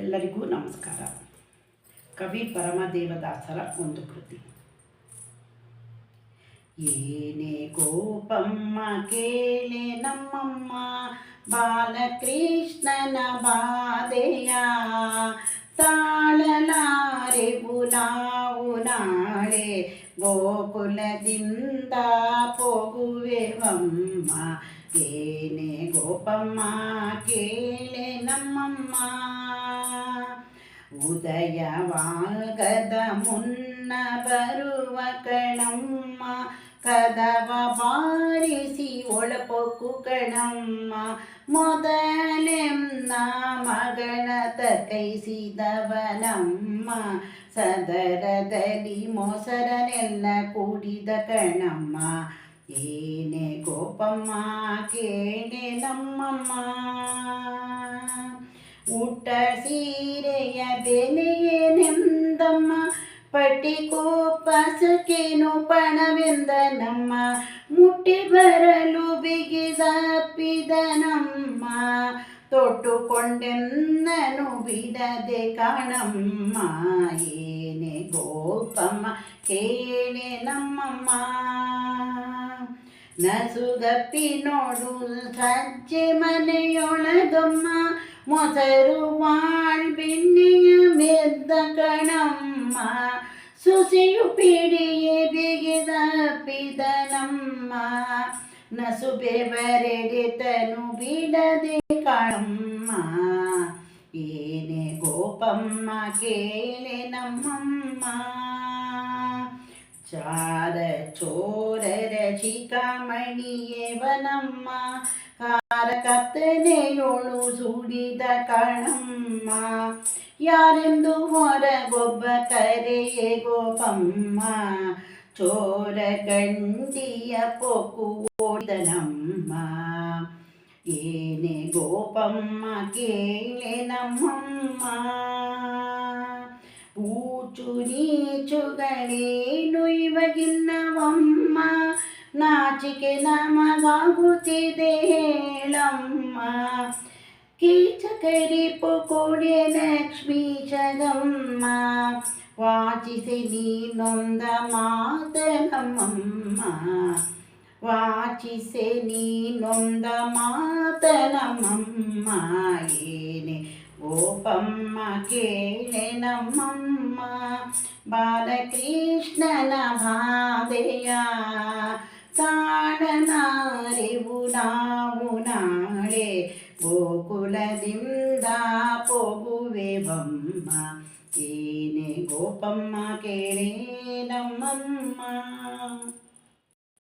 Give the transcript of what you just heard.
ಎಲ್ಲರಿಗೂ ನಮಸ್ಕಾರ. ಕವಿ ಪರಮದೇವದಾಸರ ಒಂದು ಕೃತಿ. ಏನೇ ಗೋಪಮ್ಮ ಕೇಳೆ ನಮ್ಮಮ್ಮ ಬಾಲಕೃಷ್ಣನ ಬಾಧೆಯ, ತಾಳಲಾರೆವು ನಾವು ನಾಳೆ ಗೋಕುಲದಿಂದ ಹೋಗುವೆವಮ್ಮ. ಏನೇ ಗೋಪಮ್ಮ ಕೇಳೆ ನಮ್ಮಮ್ಮ, ಉದಯವಾಗದ ಮುನ್ನ ಬರುವ ಕಣಮ್ಮ, ಕದವ ಬಾರಿಸಿ ಒಳಪೊಕ್ಕು ಕಣಮ್ಮ. ಮೊದಲೆನ್ನ ಮಗನ ತಕೈಸಿದವನಮ್ಮ, ಸದರದಲ್ಲಿ ಮೊಸರನೆಲ್ಲ ಕುಡಿದ ಕಣಮ್ಮ. ಏನೇ ಗೋಪಮ್ಮ ಕೇಳೆ ನಮ್ಮಮ್ಮ, ಊಟ ಸೀರೆಯ ಬೆಲೆಯೇನೆಂದಮ್ಮ, ಪಟಿಕೋಪಸಕೇನು ಪಣವೆಂದ ನಮ್ಮ. ಮುಟ್ಟಿ ಬರಲು ಬಿಗಿದಪ್ಪಿದನಮ್ಮ, ತೊಟ್ಟುಕೊಂಡೆನ್ನನು ಬಿಡದೆ ಕಾಣಮ್ಮ. ಏನೇ ಗೋಪಮ್ಮ ಕೇಳೆ ನಮ್ಮಮ್ಮ, ನಸುಗಪ್ಪಿ ನೋಡು ಸಜ್ಜೆ ಮನೆಯೊಳಗಮ್ಮ, ಮೊಸರು ಬೆಣ್ಣೆಯ ಮೆದ್ದ ಕಣಮ್ಮ. ಸುಸಿಯು ಪಿಡಿಯೇ ಬಿಗಿದಪ್ಪಿದನಮ್ಮ, ನಸುಬೆ ಬರೆಡೆತನು ಬಿಡದೆ ಕಾಣಮ್ಮ. ಏನೇ ಗೋಪಮ್ಮ ಕೇಳೆ ನಮ್ಮಮ್ಮ, ಚಾರ ಚೋರರ ಶಿಖಾಮಣಿಯೇವನಮ್ಮ, ಕಾರ ಕತ್ತನೆಯೋಳು ಸುಡಿದ ಕಣಮ್ಮ. ಯಾರೆಂದು ಹೊರಗೊಬ್ಬ ಕರೆಯೇ ಗೋಪಮ್ಮ, ಚೋರ ಗಂಡಿಯ ಪೊಕ್ಕು ಓಡಿದನಮ್ಮ. ಏನೇ ಗೋಪಮ್ಮ ಕೇಳೆ ನಮ್ಮಮ್ಮ, ಊಚು ನೀಚುಗಳೇನು ಇವಾಗಿಲ್ಲವಮ್ಮ, ನಾಚಿಕೆ ನಮಗಾಗುತ್ತಿದೆ ಹೇಳಮ್ಮ. ಕೀಚಕರಿಪು ಕೊಡೆ ಲಕ್ಷ್ಮೀ ಜಗಮ್ಮ, ವಾಚಿಸಿ ನೀನೊಂದ ಮಾತ ನಮ್ಮಮ್ಮ. ವಾಚಿಸೆ ನೀನೊಂದ ಮಾತ ನಮ್ಮಮ್ಮ. ಏನೇ ಗೋಪಮ್ಮ ಕೇಳೆ ನಮ್ಮಮ್ಮ, ಬಾಲಕೃಷ್ಣನ ಬಾಧೆಯ, ತಾಳಲಾರೆವು ನಾವು ನಾಳೆ ಗೋಕುಲದಿಂದ ಹೋಗುವೆವಮ್ಮ. ಏನೇ ಗೋಪಮ್ಮ ಕೇಳೆ ನಮ್ಮಮ್ಮ.